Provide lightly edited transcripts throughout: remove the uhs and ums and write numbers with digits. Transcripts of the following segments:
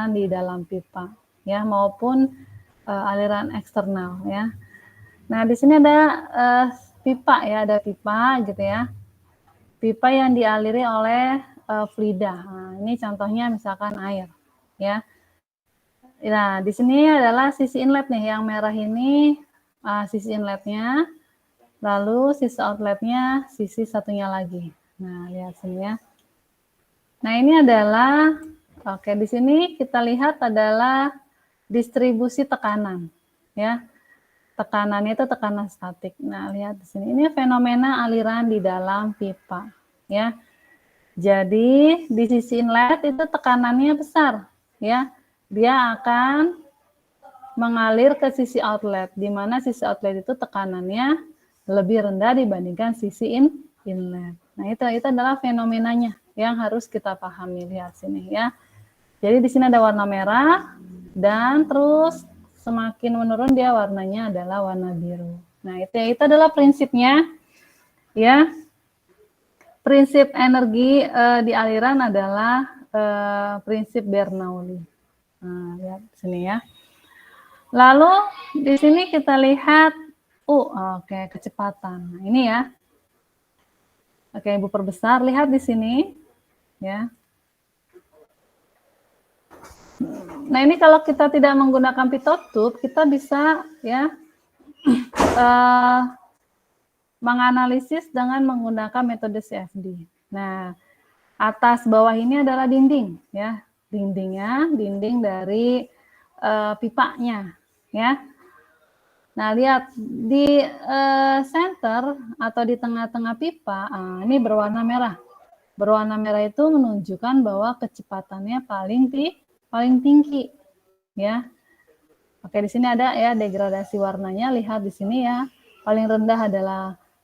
di dalam pipa ya, maupun aliran eksternal ya. Nah, di sini ada pipa ya, ada pipa gitu ya. Pipa yang dialiri oleh fluida. Nah, ini contohnya misalkan air ya. Nah, di sini adalah sisi inlet nih, yang merah ini sisi inletnya, lalu sisi outletnya sisi satunya lagi. Nah, lihat sini ya. Nah, ini adalah di sini kita lihat adalah distribusi tekanan ya. Tekanannya itu tekanan statik. Nah, lihat di sini. Ini fenomena aliran di dalam pipa ya. Jadi di sisi inlet itu tekanannya besar ya. Dia akan mengalir ke sisi outlet, di mana sisi outlet itu tekanannya lebih rendah dibandingkan sisi inlet. Nah, itu adalah fenomenanya yang harus kita pahami. Lihat sini ya. Jadi di sini ada warna merah dan terus semakin menurun dia warnanya adalah warna biru. Nah, itu adalah prinsipnya ya. Prinsip energi di aliran adalah prinsip Bernoulli. Nah, lihat sini ya. Lalu di sini kita lihat kecepatan. Nah, ini ya. Oke, Ibu perbesar, lihat di sini ya. Nah, ini kalau kita tidak menggunakan pitot tube, kita bisa ya menganalisis dengan menggunakan metode CFD. Nah, atas bawah ini adalah dinding ya. Dinding dari pipanya ya. Nah, lihat di center atau di tengah-tengah pipa, ini berwarna merah. Berwarna merah itu menunjukkan bahwa kecepatannya paling tinggi ya. Oke, di sini ada ya degradasi warnanya, lihat di sini ya. Paling rendah adalah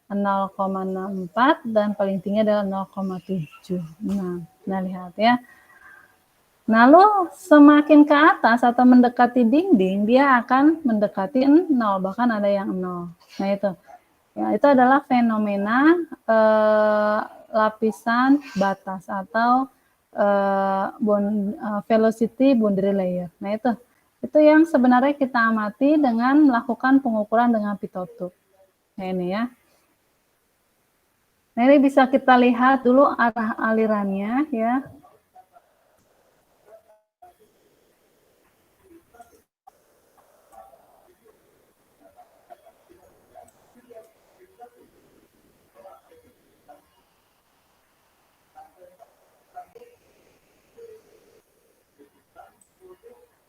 0,64 dan paling tinggi adalah 0,7. Nah, lihat ya. Lalu semakin ke atas atau mendekati dinding, dia akan mendekati 0, bahkan ada yang 0. Nah, itu. Ya, itu adalah fenomena lapisan batas atau velocity boundary layer. Nah, itu yang sebenarnya kita amati dengan melakukan pengukuran dengan pitot tube. Nah, ini ya. Nah, ini bisa kita lihat dulu arah alirannya ya.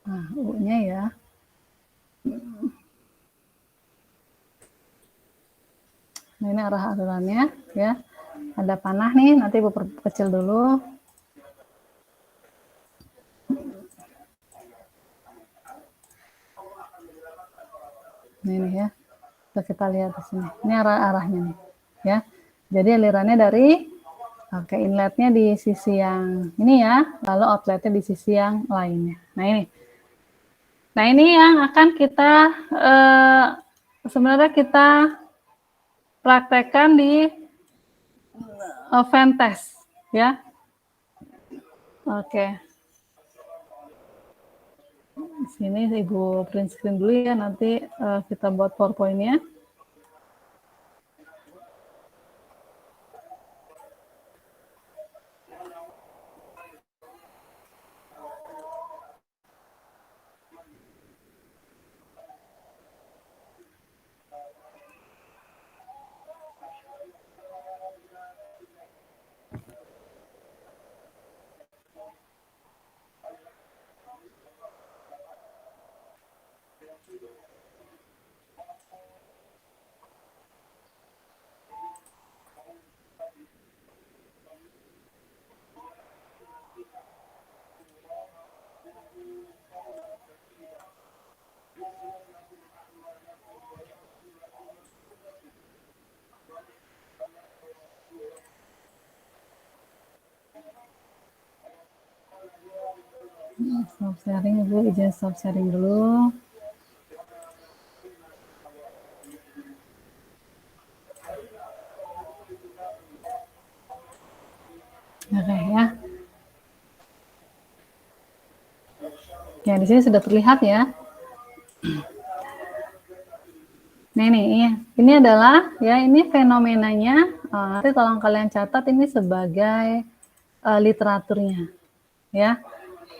Nah, U-nya ya. Nah, ini arah alirannya ya. Ada panah nih, nanti Ibu perkecil dulu. Nah, ini ya. Kita lihat di sini. Ini arahnya nih, ya. Jadi alirannya dari inletnya di sisi yang ini ya, lalu outletnya di sisi yang lainnya. Nah, ini. Nah, ini yang akan kita sebenarnya kita praktekkan di fan test, ya. Oke. Di sini Ibu print screen dulu ya, nanti kita buat PowerPoint-nya. Stop sharing Ibu, izin stop sharing dulu. Oke ya. Ya, di sini sudah terlihat ya. Nah ini adalah ya ini fenomenanya. Nanti tolong kalian catat ini sebagai literaturnya, ya.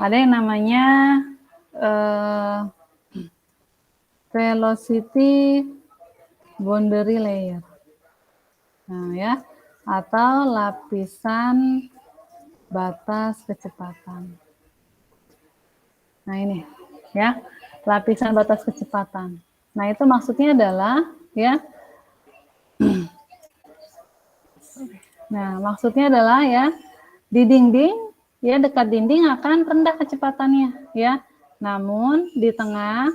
Ada yang namanya velocity boundary layer. Nah ya, atau lapisan batas kecepatan. Nah ini ya, lapisan batas kecepatan. Nah itu maksudnya adalah ya. Nah maksudnya adalah ya di dinding ya dekat dinding akan rendah kecepatannya ya. Namun di tengah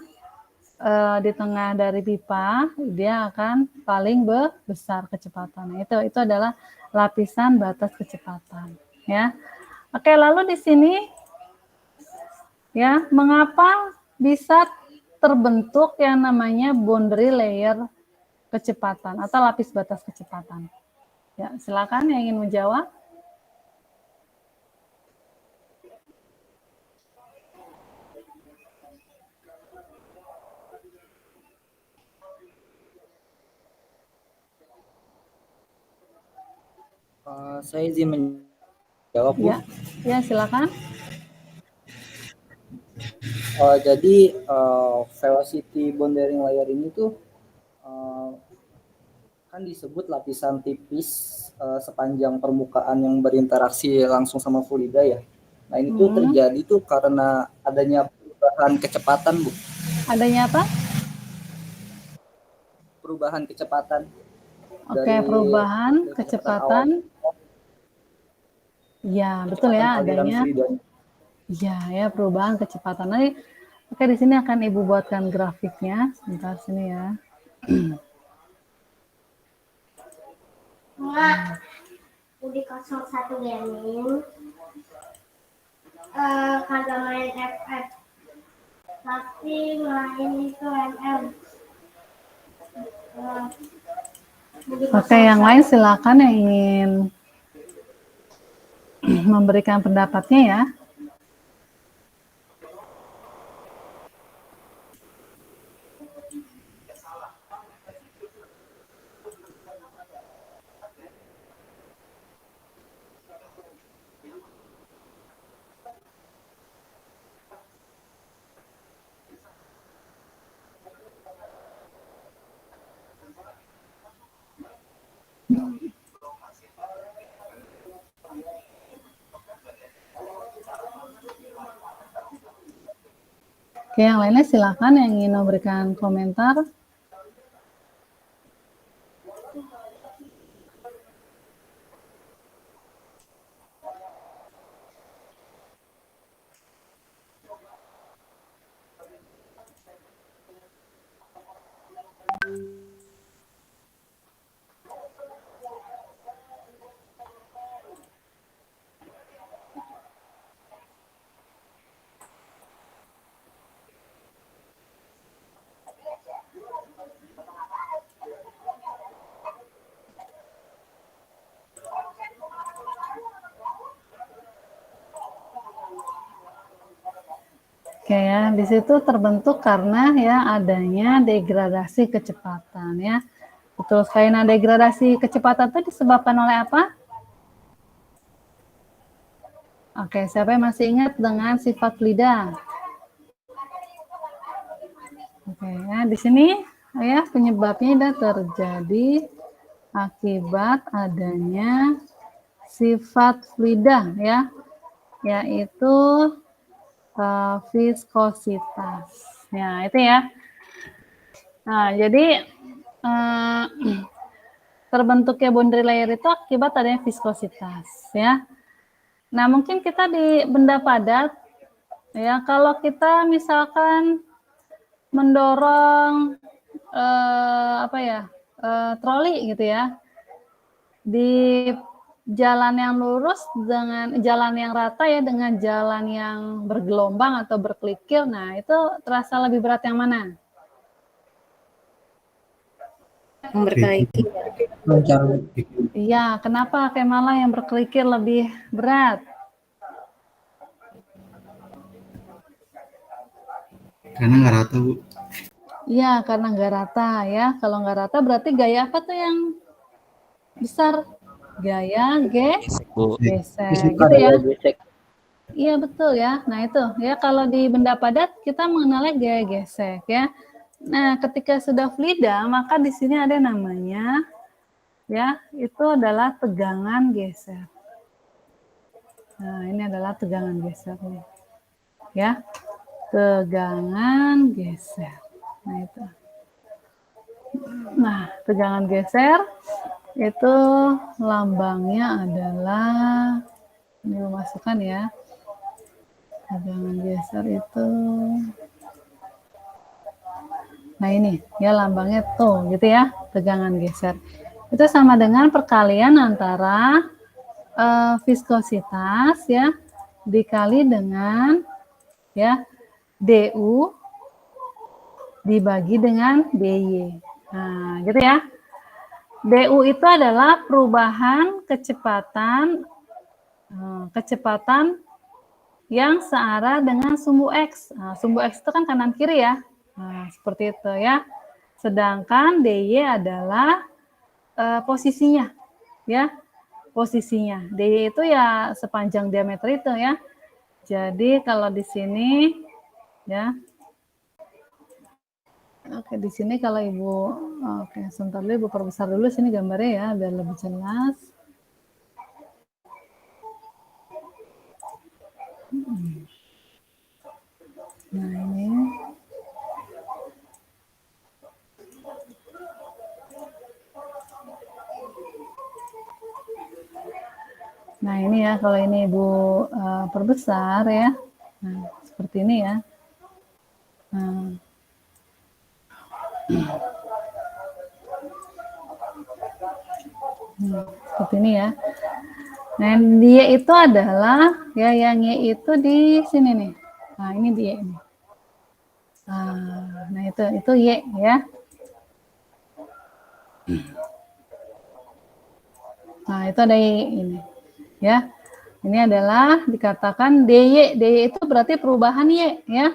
dari pipa dia akan paling besar kecepatannya. Itu adalah lapisan batas kecepatan ya. Oke, lalu di sini ya, mengapa bisa terbentuk yang namanya boundary layer kecepatan atau lapis batas kecepatan? Ya, silakan yang ingin menjawab. Saya izin menjawab, Bu. Ya, silakan. Jadi velocity boundary layer ini tuh kan disebut lapisan tipis sepanjang permukaan yang berinteraksi langsung sama fluida ya. Nah ini tuh terjadi tuh karena adanya perubahan kecepatan, Bu. Adanya apa? Perubahan kecepatan. Oke, perubahan kecepatan. Ya, betul ya adanya. Ya, perubahan kecepatan. Nanti, oke di sini akan Ibu buatkan grafiknya. Sebentar sini ya. Udah 01 gaming. Kagak main FF. Tapi main itu MM. Oke, yang lain silakan yang ingin memberikan pendapatnya ya. Oke, yang lainnya silakan yang ingin memberikan komentar. Oke ya, di situ terbentuk karena ya adanya degradasi kecepatan ya. Betul sekali. Nah, degradasi kecepatan itu disebabkan oleh apa? Oke, siapa yang masih ingat dengan sifat fluida? Oke ya, di sini ya penyebabnya terjadi akibat adanya sifat fluida ya, yaitu viskositas. Ya, itu ya. Nah, jadi terbentuknya boundary layer itu akibat adanya viskositas ya. Nah, mungkin kita di benda padat ya, kalau kita misalkan mendorong troli gitu ya di jalan yang lurus dengan jalan yang rata ya dengan jalan yang bergelombang atau berkelikir, nah itu terasa lebih berat yang mana? Yang berkelikir. Iya, kenapa kayak malah yang berkelikir lebih berat? Karena nggak rata, Bu. Iya, karena nggak rata ya. Kalau nggak rata berarti gaya apa tuh yang besar? Gaya Gesek, Bu. geser Bukan gitu ya. gaya gesek. Iya betul ya. Nah itu ya kalau di benda padat kita mengenalnya gaya gesek ya. Nah ketika sudah fluida maka di sini ada namanya ya itu adalah tegangan geser. Nah ini adalah tegangan geser nih ya tegangan geser. Nah itu. Nah tegangan geser itu lambangnya adalah ini memasukkan ya tegangan geser itu. Nah ini ya lambangnya tuh gitu ya tegangan geser. Itu sama dengan perkalian antara viskositas ya dikali dengan ya du dibagi dengan dy. Nah gitu ya. Du itu adalah perubahan kecepatan yang searah dengan sumbu x. Nah, sumbu x itu kan kanan kiri ya. Nah, seperti itu ya. Sedangkan dy adalah posisinya ya. Posisinya. Dy itu ya sepanjang diameter itu ya. Jadi kalau di sini ya. Oke, di sini kalau Ibu oke, sebentar dulu Ibu perbesar dulu sini gambarnya ya biar lebih jelas. Nah, ini. Nah, ini ya kalau ini Ibu perbesar ya. Nah, seperti ini ya. Nah. Seperti ini ya. Nah, dia itu adalah ya yang Y itu di sini nih. Nah, ini dia ini. Nah, itu Y ya. Nah, itu ada Y ini. Ya. Ini adalah dikatakan DY. DY itu berarti perubahan Y ya.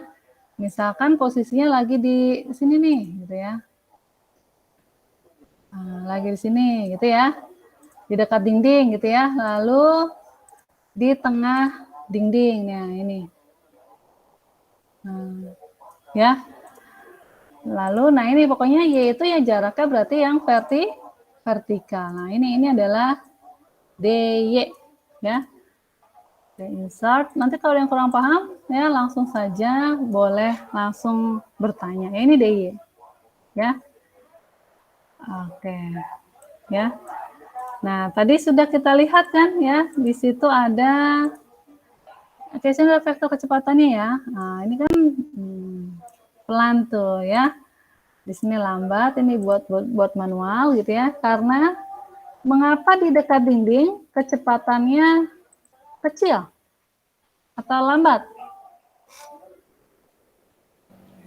Misalkan posisinya lagi di sini nih gitu ya. Nah, lagi di sini gitu ya. Di dekat dinding gitu ya. Lalu di tengah dinding. Nah, ini. Nah, ya. Lalu nah ini pokoknya Y itu ya jaraknya berarti yang vertikal. Nah, ini adalah DY ya. Insert. Nanti kalau yang kurang paham ya langsung saja boleh langsung bertanya. Ya, ini DY ya. Oke. Ya. Nah, tadi sudah kita lihat kan ya, di situ ada sini ada vektor kecepatannya ya. Nah, ini kan pelan tuh ya. Di sini lambat, ini buat manual gitu ya. Karena mengapa di dekat dinding kecepatannya kecil atau lambat?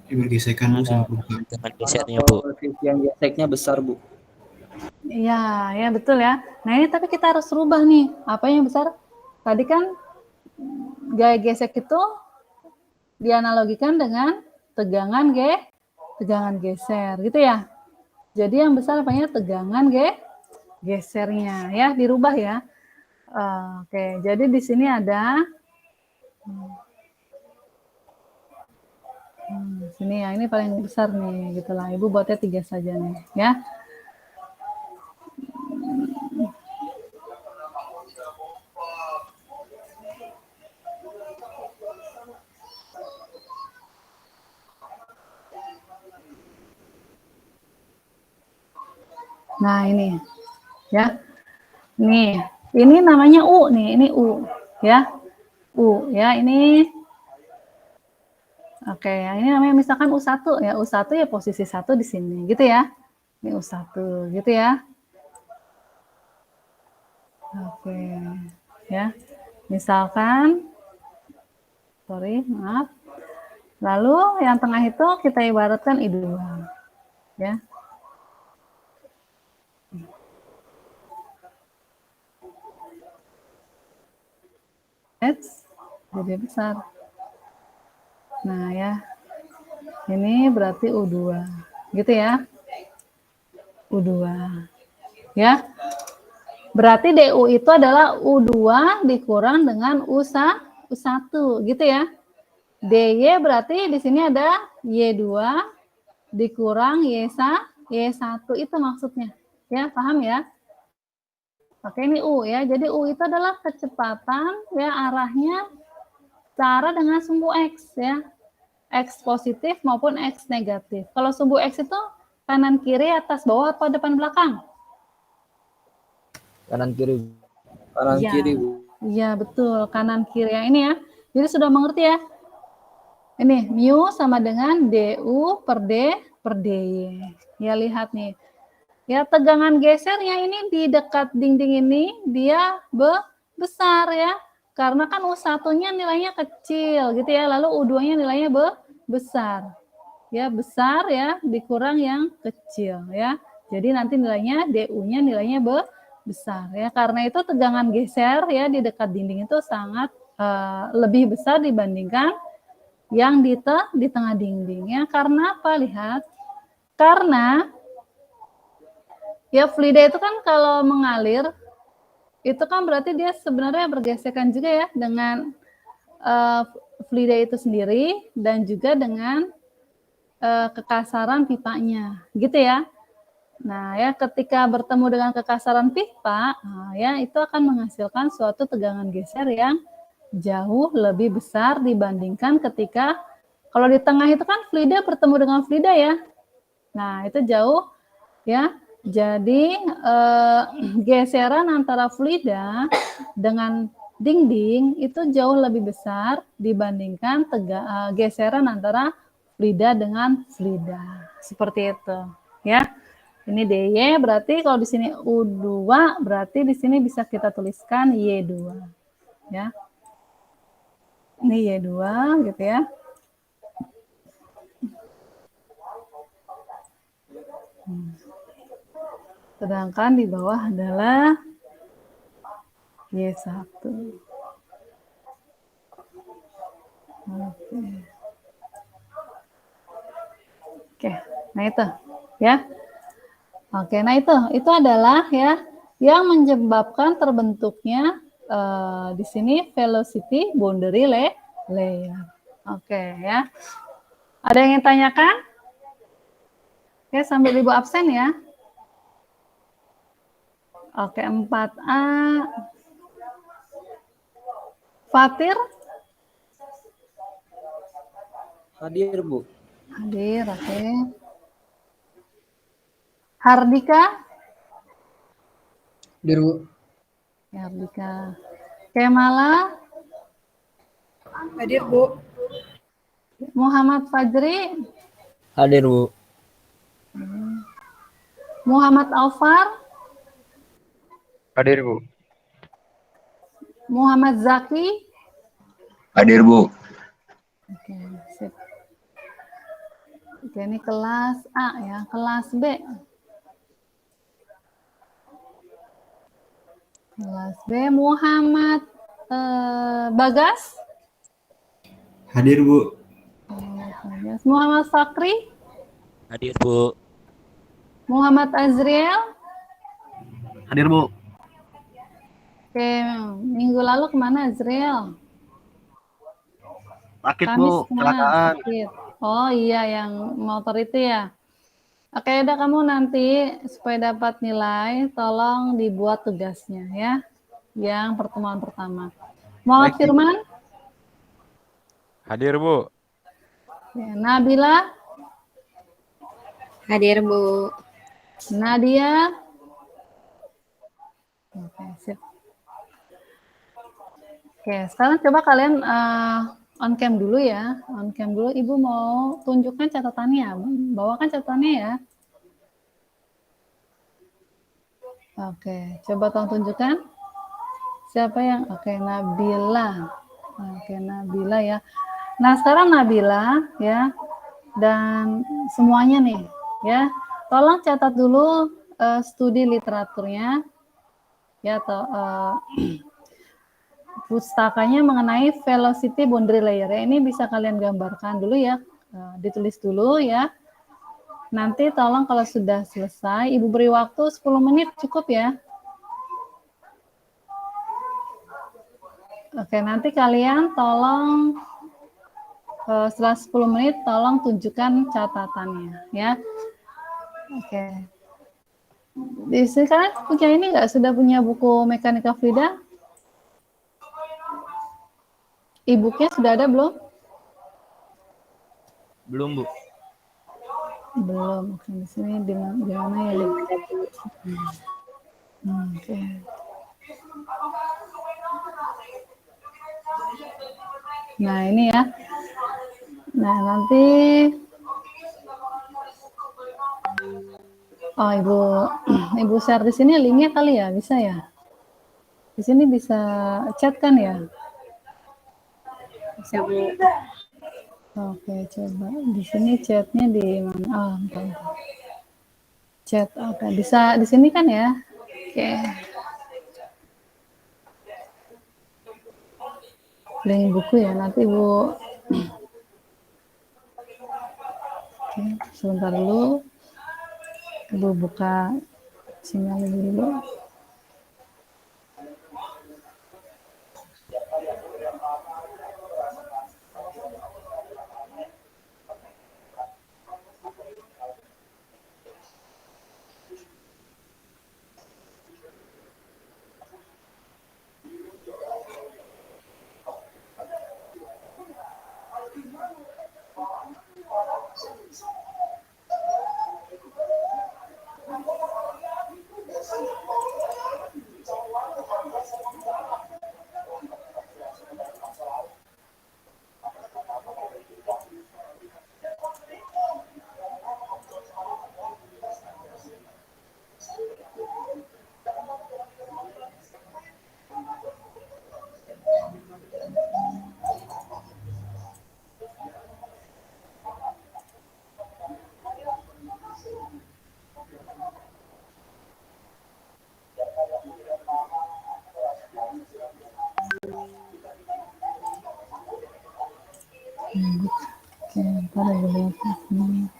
Bergesekan, Bu, sama permukaan. Dengan gesernya, Bu. Posisi yang geseknya besar, Bu. Iya, ya betul ya. Nah ini tapi kita harus rubah nih. Apa yang besar? Tadi kan gaya gesek itu dianalogikan dengan tegangan geser gitu ya. Jadi yang besar apanya tegangan gesernya ya dirubah ya. Oke, jadi di sini ada sini ya ini paling besar nih gitulah. Ibu buatnya 3 saja nih ya. Nah, ini ya. Nih, ini namanya U nih, ini U ya. U ya, ini oke, ya ini namanya misalkan U1 ya. U1 ya posisi 1 di sini gitu ya. Ini U1 gitu ya. Oke. Ya. Misalkan sorry, maaf. Lalu yang tengah itu kita ibaratkan I2 ya. Jadi besar. Nah ya, Ini berarti U2. Gitu ya. U2. Ya. Berarti DU itu adalah U2 dikurang dengan U1 gitu ya. DY berarti di sini ada Y2 dikurang Y1 itu maksudnya. Ya, paham ya? Oke, ini U ya. Jadi U itu adalah kecepatan ya arahnya cara dengan sumbu X ya. X positif maupun X negatif. Kalau sumbu X itu kanan kiri, atas bawah, apa depan belakang? Kanan kiri. Kanan Ya. kiri, Bu. Iya, betul. Kanan kiri yang ini ya. Jadi sudah mengerti ya? Ini mu sama dengan DU per D per DY. Ya, lihat nih. Ya, tegangan gesernya ini di dekat dinding ini dia besar ya. Karena kan U1-nya nilainya kecil gitu ya. Lalu U2-nya nilainya besar. Ya, besar ya dikurang yang kecil ya. Jadi nanti nilainya DU-nya nilainya besar ya. Karena itu tegangan geser ya di dekat dinding itu sangat lebih besar dibandingkan yang di tengah dinding ya. Karena apa? Lihat. Karena ya fluida itu kan kalau mengalir itu kan berarti dia sebenarnya bergesekan juga ya dengan fluida itu sendiri dan juga dengan kekasaran pipanya, gitu ya. Nah, ya ketika bertemu dengan kekasaran pipa, ya itu akan menghasilkan suatu tegangan geser yang jauh lebih besar dibandingkan ketika kalau di tengah itu kan fluida bertemu dengan fluida ya. Nah, itu jauh ya. Jadi geseran antara fluida dengan dinding itu jauh lebih besar dibandingkan geseran antara fluida dengan fluida. Seperti itu, ya. Ini DY berarti kalau di sini U2 berarti di sini bisa kita tuliskan Y2. Ya. Ini Y2 gitu ya. Sedangkan di bawah adalah Y1. Oke, nah itu ya. Oke, nah itu adalah ya yang menyebabkan terbentuknya di sini velocity boundary layer. Oke ya. Ada yang ingin tanyakan? Oke, sambil Ibu absen ya. Oke, 4A. Fatir? Hadir, Bu. Hadir, oke. Hardika? Hadir, Bu. Ya, Hardika. Kemala? Hadir, Bu. Muhammad Fajri? Hadir, Bu. Muhammad Alfar? Hadir, Bu. Muhammad Zaki? Hadir, Bu. Oke, sip. Oke, ini kelas A ya, kelas B. Kelas B, Muhammad Bagas? Hadir, Bu. Bagas. Muhammad Fakri? Hadir, Bu. Muhammad Azriel? Hadir, Bu. Oke, minggu lalu kemana Azriel? Sakit, Kamis Bu. kemana? Kecelakaan. Sakit. Oh iya, yang motor itu ya. Oke, udah kamu nanti supaya dapat nilai, tolong dibuat tugasnya ya. Yang pertemuan pertama. Muhammad Baik, Firman? Hadir, Bu. Ya, Nabila? Hadir, Bu. Nadia? Oke, sip. Oke, sekarang coba kalian on cam dulu ya. On cam dulu, Ibu mau tunjukkan catatannya. Bawakan catatannya ya. Oke, coba tolong tunjukkan. Siapa yang? Oke, Nabila. Oke, Nabila ya. Nah, sekarang Nabila ya. Dan semuanya nih ya. Tolong catat dulu studi literaturnya. Ya, atau pustakanya mengenai velocity boundary layer. Ini bisa kalian gambarkan dulu ya. ditulis dulu ya. Nanti tolong kalau sudah selesai, Ibu beri waktu 10 menit cukup ya. Oke, nanti kalian tolong setelah 10 menit tolong tunjukkan catatannya ya. Oke. Di sini kalian punya ini nggak? Sudah punya buku Mekanika Fluida? E-booknya sudah ada belum? Belum, Bu. Belum. Oke, di sini di mana ya? Oke. Nah, ini ya. Nah, nanti Ibu share di sini linknya kali ya, bisa ya? Di sini bisa chat kan ya? Bisa, Bu. Oke, coba di sini chatnya di mana? Oh, bentar. Chat, oke, bisa di sini kan ya? Oke. Link buku ya, nanti Ibu. Oke, sebentar dulu. Ibu buka sinyal dulu. Oke, ntar Ibu lihat.